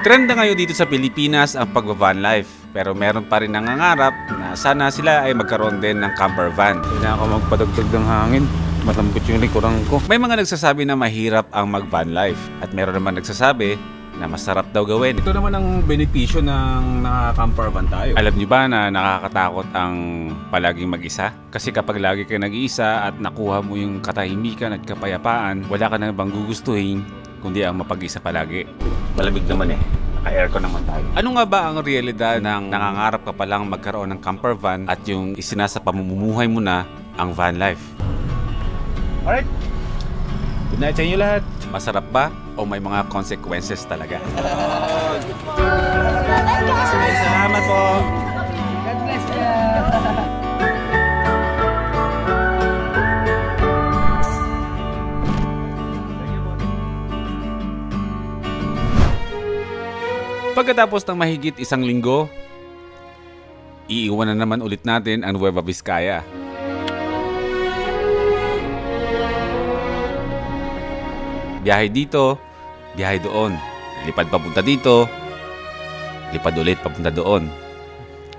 Trend na ngayon dito sa Pilipinas ang pag-van life. Pero meron pa rin nangangarap na sana sila ay magkaroon din ng camper van. Kailangan ko magpadagdag ng hangin. Matambot yung likuran ko. May mga nagsasabi na mahirap ang mag-van life. At meron naman nagsasabi na masarap daw gawin. Ito naman ang benepisyo ng naka-camper van tayo. Alam niyo ba na nakakatakot ang palaging mag-isa? Kasi kapag lagi ka nag-iisa at nakuha mo yung katahimikan at kapayapaan, wala ka na bang gugustuhin kundi ang mapag-isa palagi. Malamig naman eh. Naka-aircon naman tayo. Ano nga ba ang realidad ng nangangarap ka palang magkaroon ng camper van at yung isinasa pamumuhay mo na ang van life? Alright. Good night sa inyo lahat. Masarap ba o may mga consequences talaga? Salamat po. God bless you. Pagkatapos ng mahigit isang linggo, iiwan na naman ulit natin ang Nueva Vizcaya. Biyahe dito, biyahe doon. Lipad papunta dito, lipad ulit papunta doon.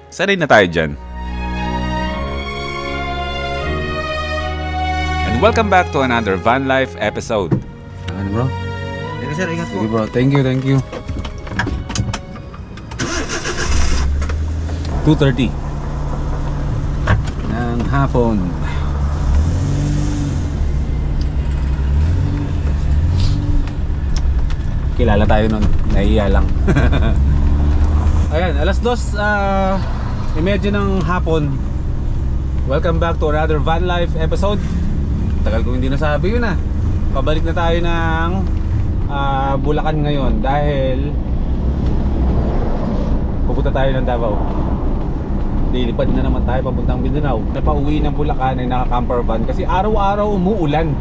Sanay na tayo dyan. And welcome back to another Van Life episode. Ano bro? Thank you sir, ingat po. Sige bro, thank you. 2:30 ng hapon. Kilala tayo nun, nahiya lang. Ayan, alas 2:30 ng hapon. Welcome back to another Van Life episode. Tagal ko hindi nasabi yun ah. Pabalik na tayo ng Bulacan ngayon dahil pupunta tayo ng Davao. Lilipad na naman tayo papuntang Mindanao. Napauwi ng Bulacan ay naka-camper van kasi araw-araw umuulan.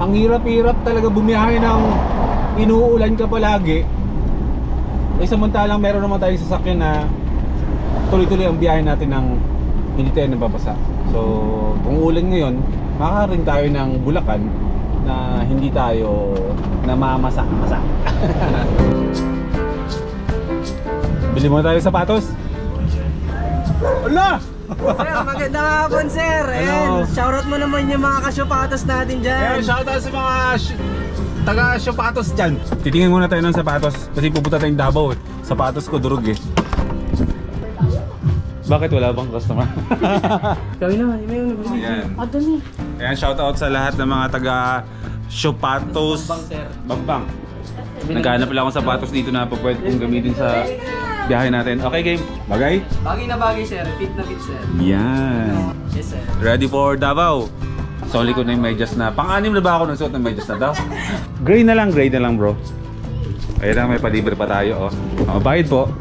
Ang hirap-hirap talaga bumiyahe ng inuulan ka palagi. Eh samantalang meron naman tayong sasakyan na tuloy-tuloy ang biyahe natin ng hindi tayo nababasa. So kung ulan ngayon, makakaring tayo ng Bulacan na hindi tayo namamasa-masa. Bili mo tayo sapatos. Ala! Sir, magandang hapon sir. Ayan, shoutout mo naman yung mga kasyopatos natin dyan. Shoutout sa mga taga-sapatos dyan. Titingin muna tayo ng sapatos kasi pupunta tayong Davao eh. Sapatos ko durog eh. Bakit wala bang customer? Kami naman, may nabili. Ayan. Dami. Ayan, shoutout sa lahat ng mga taga-sapatos. Bang sir. Bagbang. Naghahanap lang akong sapatos dito na pwede kong gamitin sa biyahe natin. Okay, game? Bagay? Bagay na bagay sir, fit na fit sir. Yan. Yes sir. Ready for Davao. Soli ko na yung medyas na. Pang-anim na ba ako nagsuot ng medyas na daw? Gray na lang bro. Ayun lang, may palibre pa tayo. Bayad po.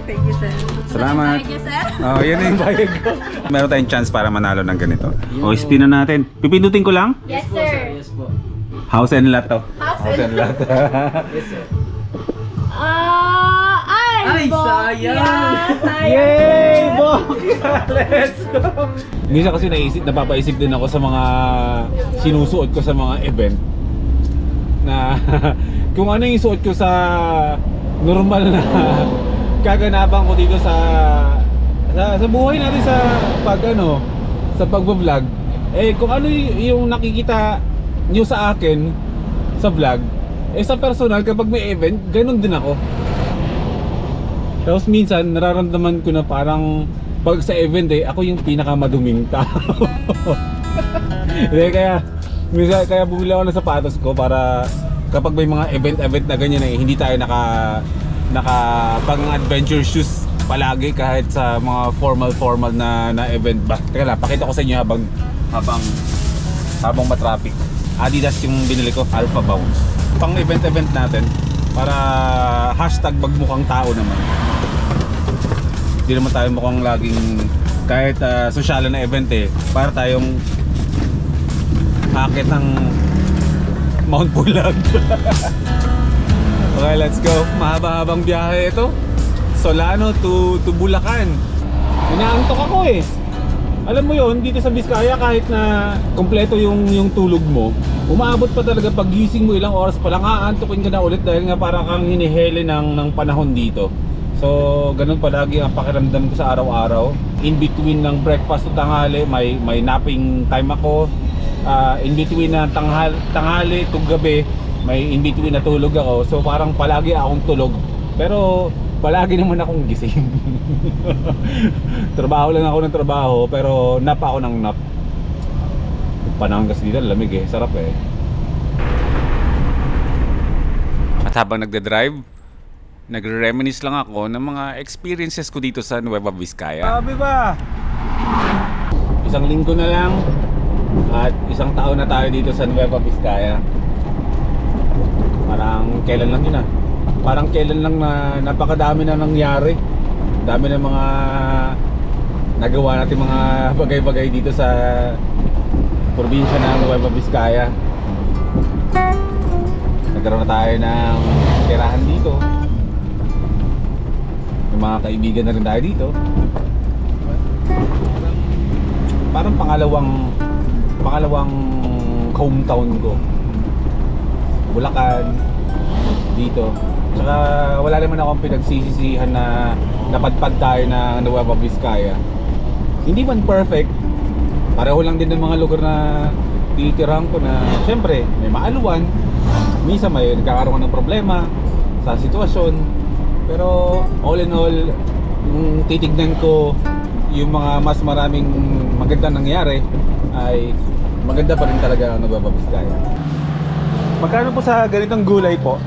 Thank you, sir. Salamat. Thank you, sir. Yan na yung bayad ko. Meron tayong chance para manalo ng ganito. Spin na natin. Pipindutin ko lang. Yes, Po, sir. Yes po. House and lot to. House and lot. Yes sir. Ay, sayang. Yeah, sayang. Yay! Bongga! Let's go! Minsan kasi napapaisip din ako sa mga sinusuot ko sa mga event na kung ano yung suot ko sa normal na kaganapan ko dito sa buhay natin sa sa pagbablog, eh kung ano yung nakikita nyo sa akin sa vlog, eh sa personal kapag may event, ganun din ako. Tapos minsan nararamdaman ko na parang pag sa event ako yung pinakamaduming tao. Kaya minsan bumili ako ng sapatos ko para kapag may mga event na ganyan hindi tayo naka pang adventure shoes palagi kahit sa mga formal na event ba. Teka lang, pakita ko sa inyo habang matraffic. Adidas yung binili ko, Alpha Bounce. Pang event natin para hashtag magmukhang tao naman. Hindi naman tayo mukhang laging kahit social na event para tayong akit ng Mount Pulag. Okay, let's go. Mahaba-habang biyahe ito. Solano to Bulacan. Inaantok ako Alam mo yon, dito sa Vizcaya kahit na kompleto yung tulog mo, umaabot pa talaga pag gising mo ilang oras pa lang aantukin ka na ulit dahil nga parang kang hinihele ng panahon dito. So ganun palagi ang pakiramdam ko sa araw-araw. In between ng breakfast to tanghali, may napping time ako. In between na tanghali to gabi, may in between na tulog ako. So parang palagi akong tulog. Pero palagi naman akong gising. Trabaho lang ako ng trabaho, pero nap ako ng nap. Panahon kasi dito, lamig eh. Sarap eh. At habang nagde-drive, nagre-reminisce lang ako ng mga experiences ko dito sa Nueva Vizcaya. Sabi ba? Isang linggo na lang at isang taon na tayo dito sa Nueva Vizcaya. Parang kailan lang yun ah. Parang kailan lang na napakadami na nangyari. Dami na mga nagawa natin mga bagay-bagay dito sa probinsya ng Nueva Vizcaya. Nagkaroon na tayo ng tirahan dito. May mga kaibigan na rin tayo dito. Parang pangalawang hometown ko. Bulacan dito. Tsaka wala naman akong pinagsisisihan na napadpad tayo na Nueva Vizcaya. Hindi man perfect. Pareho lang din ng mga lugar na titirahan ko na syempre may maaluan. Minsan may nagkakaroon ng problema sa sitwasyon. Pero all in all, kung titignan ko yung mga mas maraming maganda nangyari, ay maganda pa rin talaga ang Nueva Vizcaya. Magkano po sa ganitong gulay po?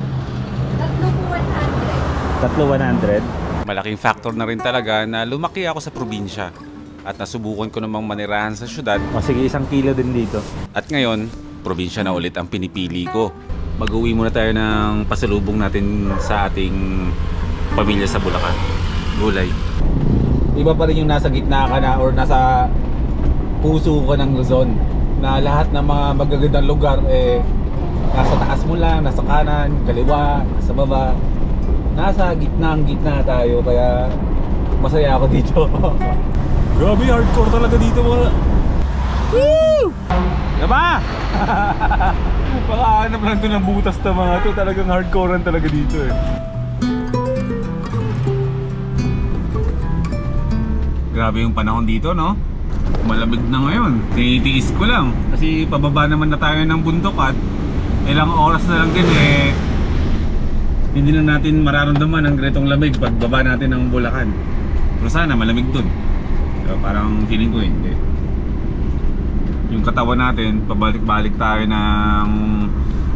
3,100. Malaking factor na rin talaga na lumaki ako sa probinsya at nasubukan ko namang manirahan sa syudad. O sige, 1 kilo din dito. At ngayon, probinsya na ulit ang pinipili ko. Mag-uwi muna tayo ng pasalubong natin sa ating pamilya sa Bulacan. Gulay. Iba pa rin yung nasa gitna ka na or nasa puso ka ng Luzon, na lahat ng mga magagandang lugar eh nasa taas mo lang, nasa kanan, kaliwa, nasa baba. Nasa gitna tayo, kaya masaya ako dito. Grabe, hardcore talaga dito mga. Woo! Diba? Pakahanap lang doon ng butas na mga to. Talagang hardcore talaga dito eh. Grabe yung panahon dito, no? Malamig na ngayon. Tinitiis ko lang kasi pababa naman na tayo ng bundok at ilang oras na lang din eh hindi na natin mararamdaman ang ganitong lamig pagbaba natin ng Bulacan. Pero sana malamig dun. So, parang feeling ko hindi. Yung katawan natin, pabalik-balik tayo ng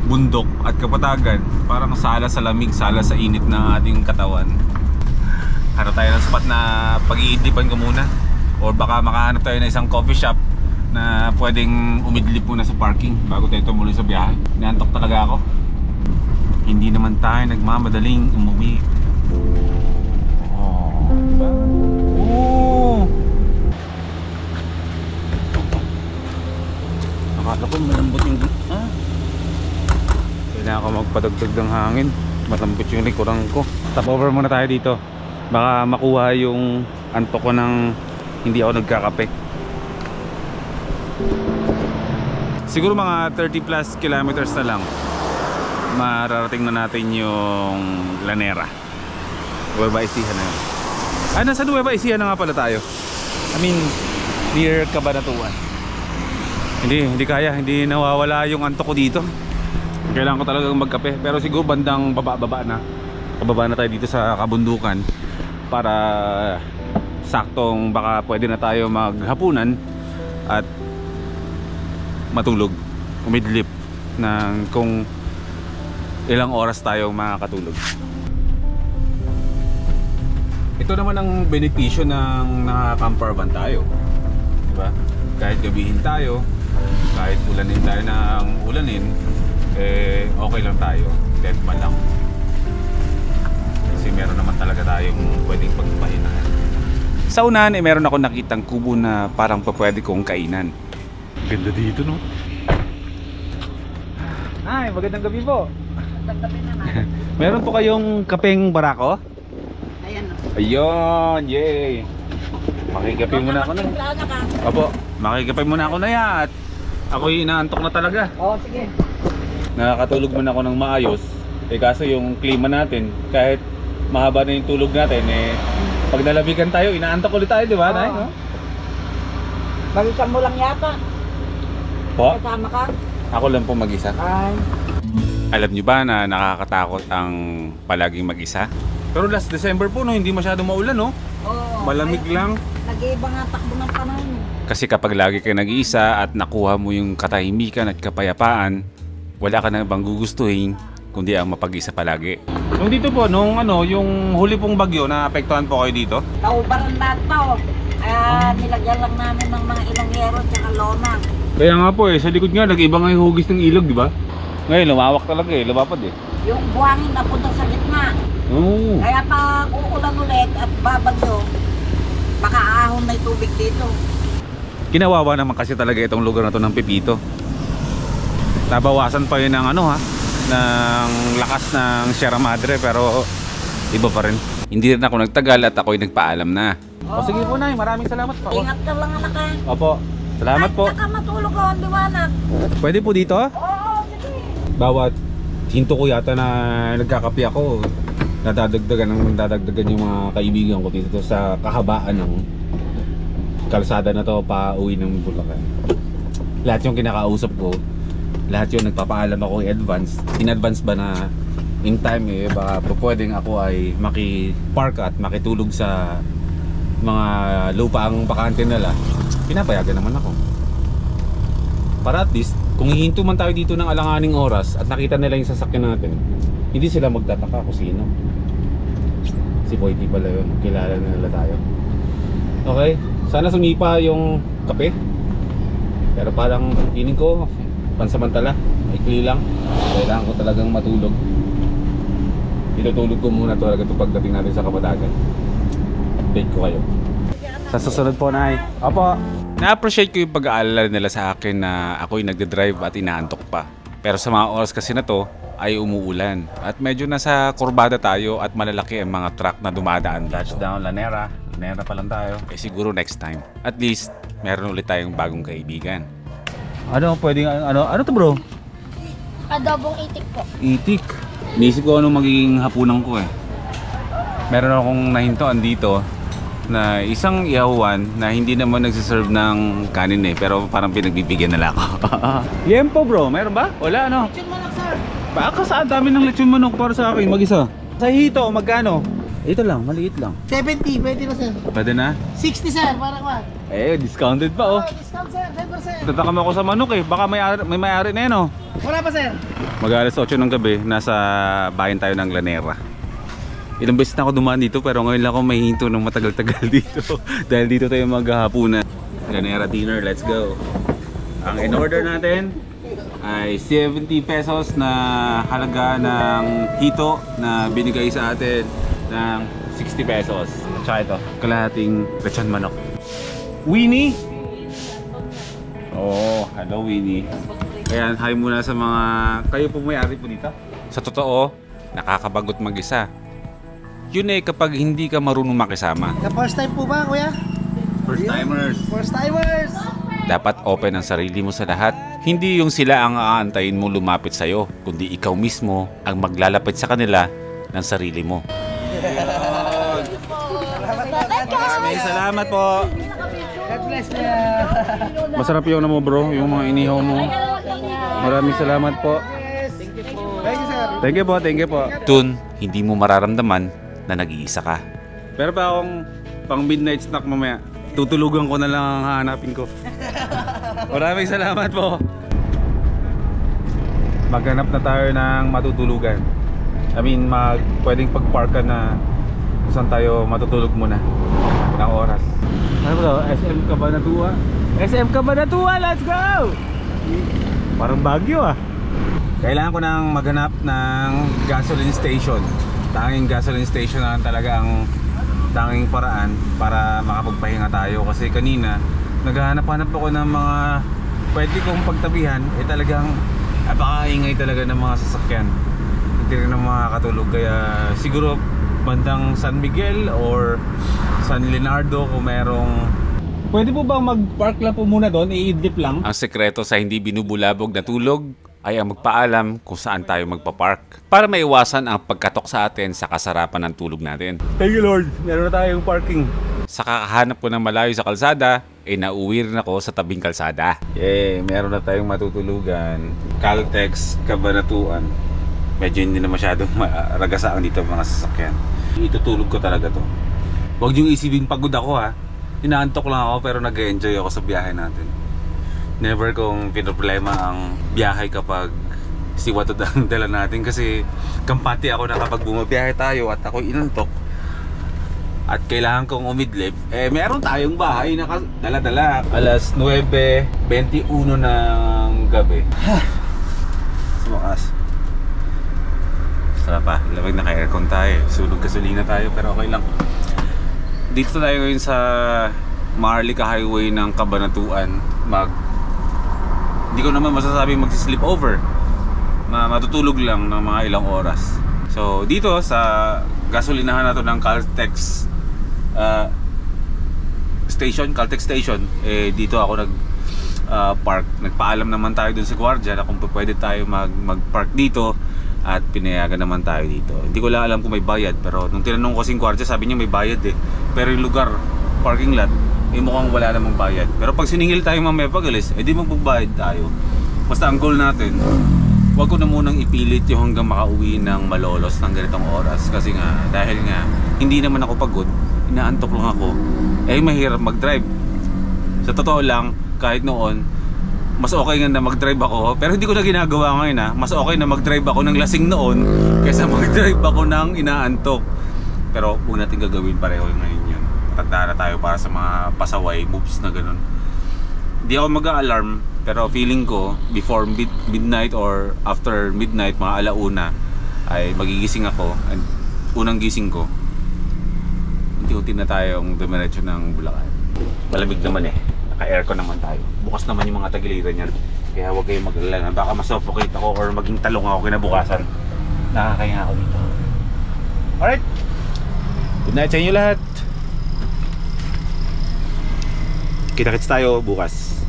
bundok at kapatagan, parang sala sa lamig, sala sa init ng ating katawan. Hanap tayo ng spot na pag-iidlipan ko muna, or baka makahanap tayo ng isang coffee shop na pwedeng umidlip muna sa parking bago tayo tumuloy sa biyahe. Inaantok talaga ako. Hindi naman tayo nagmamadaling umuwi. Oh, diba? Oh. Nakala ko malambot yung kailangan ko magpadagdag ng hangin. Malambot yung likuran ko. Stop over muna tayo dito. Baka makuha yung antok ko ng hindi ako nagkakape. Siguro mga 30 plus kilometers na lang mararating na natin yung Lanera. Nueva Ecija na yun. Nasa Nueva Ecija na nga pala tayo. I mean, near Cabanatuan. Hindi kaya, hindi nawawala yung antok ko dito. Kailangan ko talagang magkape. Pero siguro bandang baba na. Pababa na tayo dito sa kabundukan para saktong baka pwede na tayo maghapunan at matulog, umidlip ng kung ilang oras tayo makakatulog. Ito naman ang benepisyo ng naka-camper van tayo, diba? Kahit gabihin tayo, kahit ulanin tayo ng ulanin, eh okay lang tayo, dead man lang. Kasi meron naman talaga tayong pwedeng pagpahinahan. Sa unahan meron ako nakitang kubo na parang pwede kong kainan. Ganda dito, no? Ay, magandang gabi po. Magandang gabi naman. Meron po kayong kapeng barako? Ayan o. Ayun, yay! Makikape muna ako na. Opo, makikape muna ako na ya at ako'y inaantok na talaga. Oo, sige. Nakakatulog muna ako ng maayos. Eh kaso yung klima natin, kahit mahaba na yung tulog natin, eh pag nalabigan tayo, inaantok ulit tayo, di ba? Nay, no? Balikan mo lang yata. Po? Kasama ka? Ako lang po mag-isa. Ay. Alam nyo ba na nakakatakot ang palaging mag-isa? Pero last December po, no, hindi masyadong maulan, no? Oo. Malamig lang. Nag-iiba nga takbo ng panahon. Kasi kapag lagi ka nag-iisa at nakuha mo yung katahimikan at kapayapaan, wala ka na bang gugustuhin kundi ang mapag-isa palagi. Nung dito po, nung yung huli pong bagyo, naapektuhan po kayo dito? Kaubaran lahat to. Nilagyan lang namin ng mga ilang yero at saka lona. Kaya nga po sa likod nga, nag-iba nga yung hugis ng ilog, di ba? Ngayon, lumawak talaga lumapad Yung buhangin napunta sa gitna. Oo. Kaya pag uulan ulit at babagyo, baka ahon na yung tubig dito. Kinawawa naman kasi talaga itong lugar na to ng Pepito. Nabawasan pa yun ng ng lakas ng Sierra Madre, pero iba pa rin. Hindi rin ako nagtagal at ako'y nagpaalam na. O sige po, Nay, maraming salamat po. Ingat ka lang anak ha. Opo, salamat po. Ay, matulog ka ang liwanag. Pwede po dito? Oo, sige. Bawat hinto ko yata na nagkakape ako, nadadagdagan yung mga kaibigan ko dito sa kahabaan ng kalsada na to pa uwi ng Bulacan. Lahat yung kinakausap ko, lahat yung nagpapaalam ako in advance ba na in time baka pwedeng ako ay maki-park at makitulog sa mga lupaang bakante nila, pinapayagan naman ako. Para at least, kung hihinto man tayo dito ng alanganing oras at nakita nila yung sasakyan natin, hindi sila magtataka kung sino. Si Boyty pala yun, kilala na nila tayo. Okay, sana sumipa yung kape. Pero parang feeling ko, pansamantala, ikli lang. Kailangan ko talagang matulog. Itutulog ko muna talaga ito pagdating natin sa Kabatagan. Update ko kayo. Sa susunod po, Nay. Opo. Na-appreciate ko yung pag-aalala nila sa akin na ako'y nagde-drive at inaantok pa. Pero sa mga oras kasi na to ay umuulan at medyo nasa kurbada tayo at malalaki ang mga truck na dumadaan dito. Touchdown, Lanera. Lanera pa lang tayo. Eh siguro next time. At least, meron ulit tayong bagong kaibigan. Ano pwedeng ano to, bro? Adobong itik po. Itik. Inisip ko anong magiging hapunan ko Meron akong nahintoan dito na isang ihawan na hindi naman nagsiserve ng kanin pero parang pinagbibigyan nila ako. Yempo, bro, meron ba? Wala, ano? Lechon manok, sir. Baka saan dami ng lechon manok para sa akin mag-isa. Sa hito, magkano? Ito lang, maliit lang. 70, pwede na, sir. Pwede na? 60, sir, para ka. Discounted pa Discount, sir, 10%. Tatakam ako sa manok baka may may-ari na yan Wala pa, sir. Mag-alas 8 ng gabi, nasa bayan tayo ng Lanera. Ilang beses na ako dumaan dito pero ngayon lang ako may hinto ng matagal-tagal dito. Dahil dito tayo maghahapunan. Lanera dinner, let's go. Ang in-order natin ay 70 pesos na halaga ng hito na binigay sa atin ng 60 pesos. Tsaka ito, kalahating lechon manok. Winnie! Oh, hello Winnie. Kaya hi muna sa mga kayo po may-ari po dito. Sa totoo, nakakabagot mag-isa. Yun kapag hindi ka marunong makisama. The first time po ba, kuya? First timers. First timers. Dapat open ang sarili mo sa lahat. Hindi yung sila ang aantayin mo lumapit sa'yo, kundi ikaw mismo ang maglalapit sa kanila ng sarili mo. Maraming salamat po. God bless you. Masarap yung mo bro, yung mga inihaw mo. Maraming salamat po. Thank you, sir. Thank you po. Dun, hindi mo mararamdaman na nag-iisa ka. Pero pa akong pang midnight snack mamaya. Tutulugan ko na lang ang hahanapin ko. Maraming salamat po. Maghanap na tayo ng matutulugan. I mean, pwedeng pagparkan na kung saan tayo matutulog muna ng oras. Ano bro? SM Cabanatuan? SM Cabanatuan, let's go! Parang Baguio Kailangan ko nang maghanap ng gasoline station. Tanging gasoline station na talaga ang tanging paraan para makapagpahinga tayo. Kasi kanina, naghahanap-hanap ako ng mga pwede kong pagtabihan. Talagang napakaingay talaga ng mga sasakyan. Hindi rin na makakatulog. Kaya siguro bandang San Miguel or San Leonardo kung merong... Pwede po bang mag-park lang po muna doon? I-idlip lang? Ang sekreto sa hindi binubulabog na tulog ay ang magpaalam kung saan tayo magpa-park para maiwasan ang pagkatok sa atin sa kasarapan ng tulog natin. Thank you Lord, meron na tayong parking. Sa kakahanap ko ng malayo sa kalsada, nauwi rin ako sa tabing kalsada. Yay, meron na tayong matutulugan. Caltex, Cabanatuan. Medyo hindi na masyadong ragasaan dito mga sasakyan. Itutulog ko talaga to. Huwag niyong isipin pagod ako ha. Inaantok lang ako pero nag-enjoy ako sa biyahe natin. Never kong pinoproblema ang biyahe kapag siwatod ang dala natin kasi kampante ako na kapag bumabiyahe tayo at ako inantok at kailangan kong umidlip, meron tayong bahay na dala-dala. Alas 9:21 ng gabi. Sumakas. Sarap pa, lamig naka-aircon tayo. Sunog gasolina tayo pero okay lang. Dito tayo ngayon sa Maharlika Highway ng Cabanatuan. Hindi ko naman masasabi mag-sleep over. Matutulog lang ng mga ilang oras. So dito sa gasolinahan na to ng Caltex station, Caltex station, dito ako park. Nagpaalam naman tayo dun sa gwardiya na kung pwede tayo mag-park dito at pinayagan naman tayo dito. Hindi ko lang alam kung may bayad pero nung tinanong ko si gwardiya sabi niya may bayad pero yung lugar, parking lot, mukhang wala namang bayad. Pero pag siningil tayo mamaya pag alis, di magbabayad tayo. Basta ang goal natin, wag ko na munang ipilit yung hanggang makauwi ng Malolos ng ganitong oras kasi nga, dahil nga hindi naman ako pagod, inaantok lang ako, mahirap mag-drive. Sa totoo lang, kahit noon mas okay nga na mag-drive ako, pero hindi ko na ginagawa ngayon mas okay na mag-drive ako ng lasing noon kaysa mag-drive ako ng inaantok. Pero huwag natin gagawin pareho ngayon yun. Tanda na tayo para sa mga pasaway moves na ganun. Hindi ako mag-a-alarm pero feeling ko before midnight or after midnight, mga alauna, ay magigising ako. And unang gising ko, unti-unti na tayong dumiretso ng Bulacan. Malamig naman naka-aircon naman tayo. Bukas naman yung mga tagiliran niyan. Kaya huwag kayong mag-alala. Baka masuffocate ako or maging talong ako kinabukasan. Nakakaya ako dito. Alright. Good night sa inyo lahat. Kita-kits tayo bukas.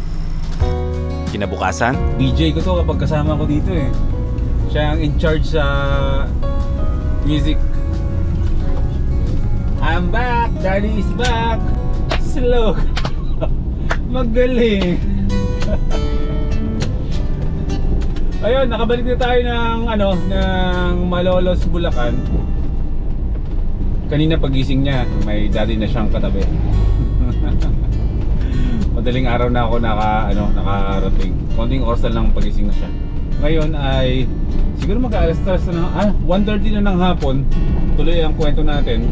Kinabukasan, DJ ko to kapag kasama ko dito Siya ang in charge sa music. I'm back! Daddy is back! Slow! Magaling! Ayun, nakabalik na tayo ng Malolos, Bulacan. Kanina pagising niya, may daddy na siyang katabi. Madaling araw na ako nakarating. Konting oras lang pagising na siya. Ngayon ay siguro mag-alas 1:30 na ng hapon. Tuloy ang kwento natin.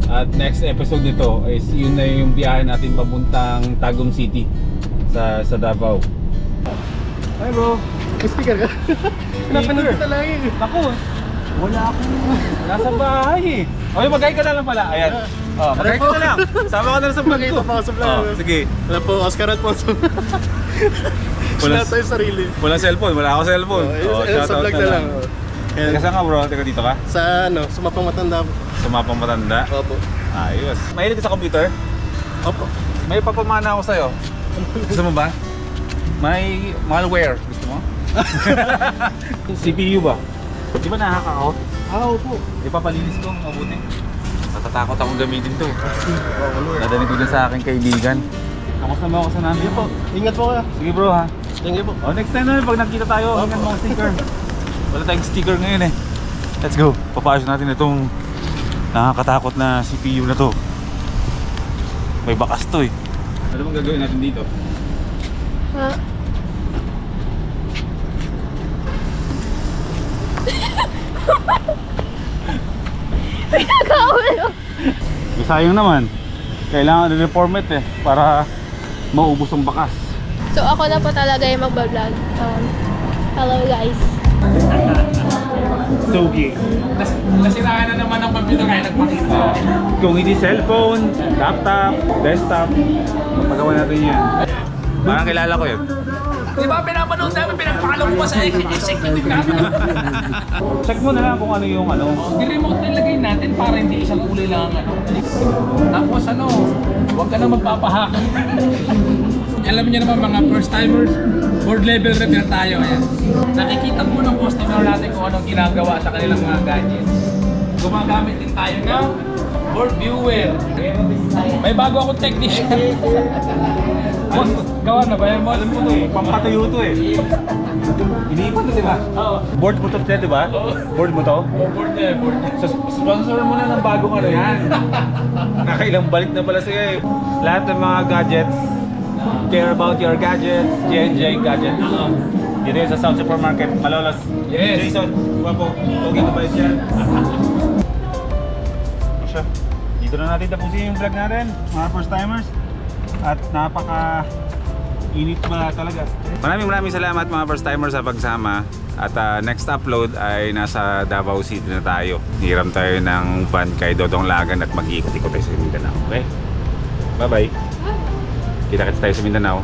At next episode nito is yun na yung biyahe natin papuntang Tagum City sa Davao. Hi bro, May sticker ka? Napanood kita lang Naku, wala akong nasa bahay Okay, mag-hi ka na lang pala. Ayan. Mag-hi ka na lang. Sama ka na lang sa vlog ko. Sige. Wala po, Oscar at Ponso. Wala tayo sarili. Walang cellphone, wala ako cellphone. Sa vlog na lang. Teka saan ka bro? Teka dito ka? Sa Sumapang Matanda po. Sumapang Matanda? Opo. Ayos. Mahilig ka sa computer? Opo. May papamana ako sa'yo. Gusto mo ba? May malware. Gusto mo? CPU ba? Di ba nakaka-out? Opo. Ipapalinis ko mabuti. Natatakot akong gamitin to. Nadanig ko din sa aking kaibigan. Kamusta mo ako sa namin po? Ingat po ka. Sige bro ha. Thank you po. Next time na pag nakita tayo, hingan mo ang sticker. Wala tayong sticker ngayon Let's go. Papasok natin itong nakakatakot na CPU na to. May bakas to Ano bang gagawin natin dito? Sayang naman. Kailangan i-reformat para maubos ang bakas. So ako na po talaga yung magbablog. Hello guys. Sogi. Nasiraan na naman ang computer kaya nagpakita. Kung hindi cellphone, laptop, desktop, magpagawa natin yan. Parang kilala ko yun. Di ba pinapanood namin, pinapakalaw ko pa sa executive namin. Check mo na lang kung ano yung ano. I-remote na ilagay natin para hindi isang kulay lang ang ano. Tapos ano, huwag ka na magpapahack. Alam niyo naman mga first timers, board level repair tayo. Ayan. Nakikita po ng customer natin kung anong ginagawa sa kanilang mga gadgets. Gumagamit din tayo ng board viewer. May bago akong technician. Boss, gawa na ba yan, boss? Alam mo to eh, pampatayo to eh. Iniipon to, di ba? Oo. Board mo to, di ba? Board mo to? Board niya, board niya. So, sponsor mo na ng bagong ano yan. Nakailang balik na pala sa'yo eh. Lahat ng mga gadgets, care about your gadgets, J&J Gadgets. Dito yun sa South Supermarket, Malolos. Yes. Jason, guwapo, Togi na ba yan? Siya. Dito na natin tapusin yung vlog natin, mga first timers. At napaka-init ba talaga. Maraming salamat mga first timers sa pagsama. At next upload ay nasa Davao City na tayo. Hiram tayo ng van kay Dodong Lagan at mag-iikot-ikot tayo sa Mindanao. Okay? Bye-bye. Kita-kits tayo sa Mindanao.